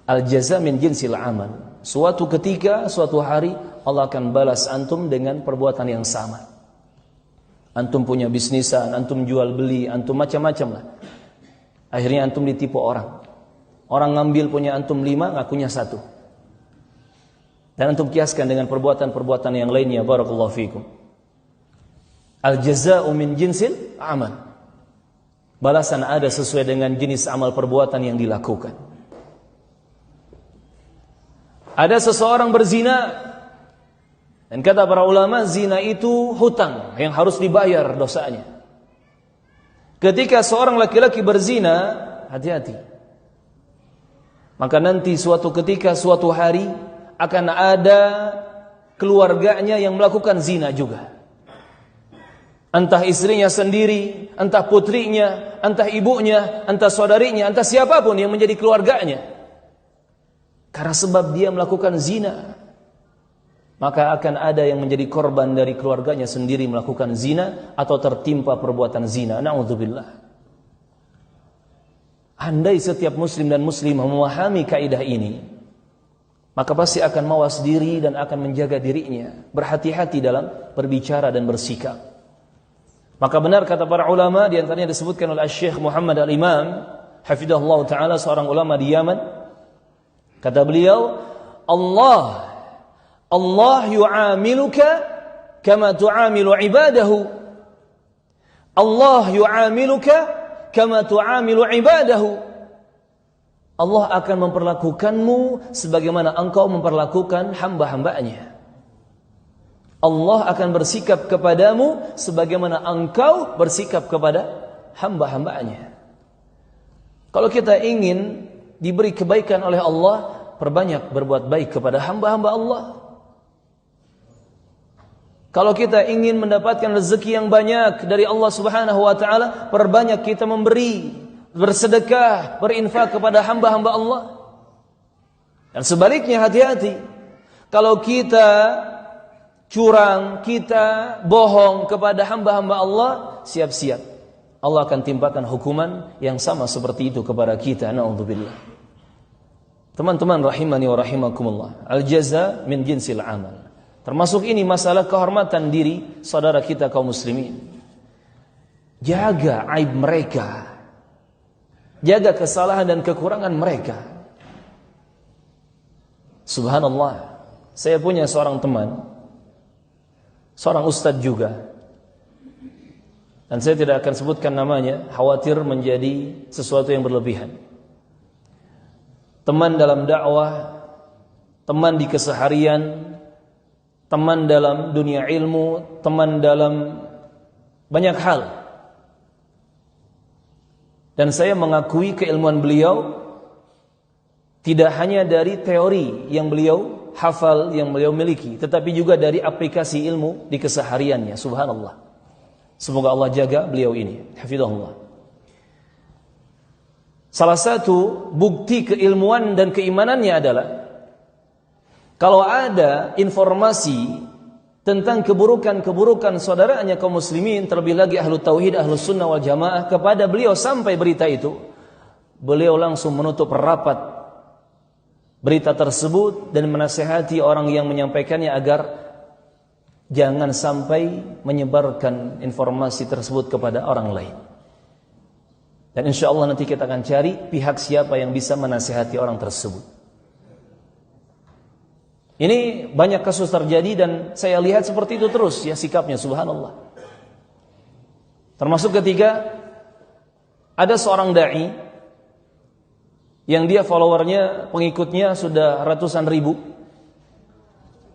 Al-jaza min jinsil amal. Suatu ketika, suatu hari Allah akan balas antum dengan perbuatan yang sama. Antum punya bisnisan, antum jual beli, antum macam-macam lah. Akhirnya antum ditipu orang. Orang ngambil punya antum 5, ngakunya 1. Dan antum kiaskan dengan perbuatan-perbuatan yang lainnya. Barakallahu fikum. Al-jaza'u min jinsil amal. Balasan ada sesuai dengan jenis amal perbuatan yang dilakukan. Ada seseorang berzina, dan kata para ulama, zina itu hutang yang harus dibayar dosanya. Ketika seorang laki-laki berzina, hati-hati. Maka nanti suatu ketika, suatu hari akan ada keluarganya yang melakukan zina juga. Entah istrinya sendiri, entah putrinya, entah ibunya, entah saudarinya, entah siapapun yang menjadi keluarganya. Karena sebab dia melakukan zina, maka akan ada yang menjadi korban dari keluarganya sendiri melakukan zina atau tertimpa perbuatan zina. Na'udzubillah. Andai setiap muslim dan muslimah memahami kaidah ini, maka pasti akan mawas diri dan akan menjaga dirinya, berhati-hati dalam berbicara dan bersikap. Maka benar kata para ulama, di antaranya disebutkan oleh Syekh Muhammad Al-Imam hafizahullah taala, seorang ulama di Yaman. Kata beliau, Allah yu'amiluka kama tu'amilu ibadahu. Allah yu'amiluka kama tu'amilu ibadahu. Allah akan memperlakukanmu sebagaimana engkau memperlakukan hamba-hambanya. Allah akan bersikap kepadamu sebagaimana engkau bersikap kepada hamba-hambanya. Kalau kita ingin diberi kebaikan oleh Allah, perbanyak berbuat baik kepada hamba-hamba Allah. Kalau kita ingin mendapatkan rezeki yang banyak dari Allah Subhanahu wa taala, perbanyak kita memberi, bersedekah, berinfak kepada hamba-hamba Allah. Dan sebaliknya, hati-hati. Kalau kita curang, kita bohong kepada hamba-hamba Allah, siap-siap Allah akan timpakan hukuman yang sama seperti itu kepada kita. Na'udzubillah. Teman-teman rahimani wa rahimakumullah, al-jaza min jinsil amal. Termasuk ini masalah kehormatan diri saudara kita kaum muslimin. Jaga aib mereka, jaga kesalahan dan kekurangan mereka. Subhanallah, saya punya seorang teman, seorang ustadz juga, dan saya tidak akan sebutkan namanya, khawatir menjadi sesuatu yang berlebihan. Teman dalam dakwah, teman di keseharian, teman dalam dunia ilmu, teman dalam banyak hal. Dan saya mengakui keilmuan beliau tidak hanya dari teori yang beliau hafal, yang beliau miliki, tetapi juga dari aplikasi ilmu di kesehariannya. Subhanallah. Semoga Allah jaga beliau ini, hafizahullah. Salah satu bukti keilmuan dan keimanannya adalah kalau ada informasi tentang keburukan-keburukan saudaranya kaum muslimin, terlebih lagi ahlu tauhid, ahlu sunnah wal jamaah, kepada beliau sampai berita itu, beliau langsung menutup rapat berita tersebut dan menasihati orang yang menyampaikannya agar jangan sampai menyebarkan informasi tersebut kepada orang lain. Dan insya Allah nanti kita akan cari pihak siapa yang bisa menasihati orang tersebut. Ini banyak kasus terjadi dan saya lihat seperti itu terus ya sikapnya, subhanallah. Termasuk ketika ada seorang da'i yang dia followernya, pengikutnya sudah ratusan ribu.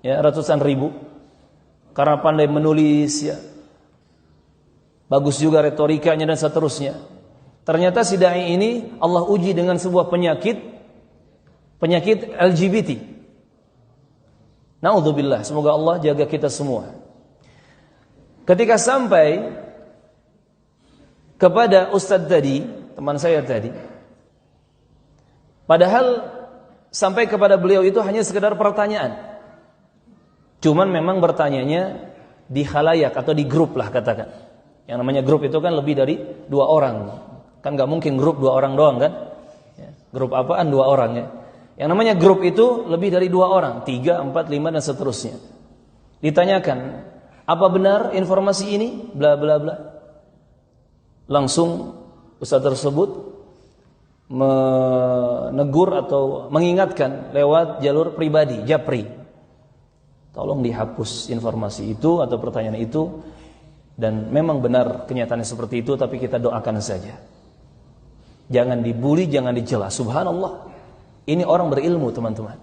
Ya, ratusan ribu. Karena pandai menulis ya. Bagus juga retorikanya dan seterusnya. Ternyata si da'i ini Allah uji dengan sebuah penyakit LGBT. Na'udzubillah, semoga Allah jaga kita semua. Ketika sampai kepada ustadz tadi, teman saya tadi, padahal sampai kepada beliau itu hanya sekedar pertanyaan. Cuman memang bertanyanya di khalayak atau di grup lah katakan. Yang namanya grup itu kan lebih dari 2 orang. Kan gak mungkin grup 2 orang doang kan ya, grup apaan 2 orang ya. Yang namanya grup itu lebih dari 2 orang, 3, 4, 5 dan seterusnya. Ditanyakan, apa benar informasi ini? Bla bla bla. Langsung ustaz tersebut menegur atau mengingatkan lewat jalur pribadi, japri. Tolong dihapus informasi itu atau pertanyaan itu. Dan memang benar kenyataannya seperti itu, tapi kita doakan saja. Jangan dibully, jangan dicela. Subhanallah. Ini orang berilmu, teman-teman.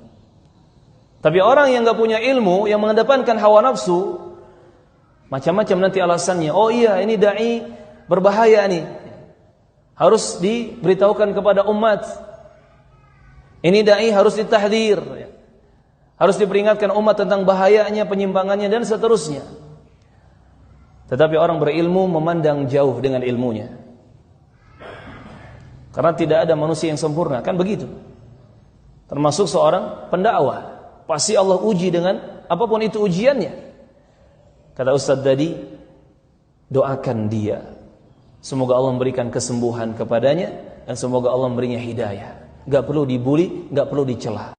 Tapi orang yang gak punya ilmu, yang mengedepankan hawa nafsu, macam-macam nanti alasannya. Oh iya, ini dai berbahaya nih, harus diberitahukan kepada umat. Ini dai harus ditahdir, harus diperingatkan umat tentang bahayanya, penyimpangannya dan seterusnya. Tetapi orang berilmu memandang jauh dengan ilmunya. Karena tidak ada manusia yang sempurna, kan begitu. Termasuk seorang pendakwah, pasti Allah uji dengan apapun itu ujiannya. Kata Ustaz tadi, doakan dia, semoga Allah memberikan kesembuhan kepadanya, dan semoga Allah memberinya hidayah. Gak perlu dibully, gak perlu dicela.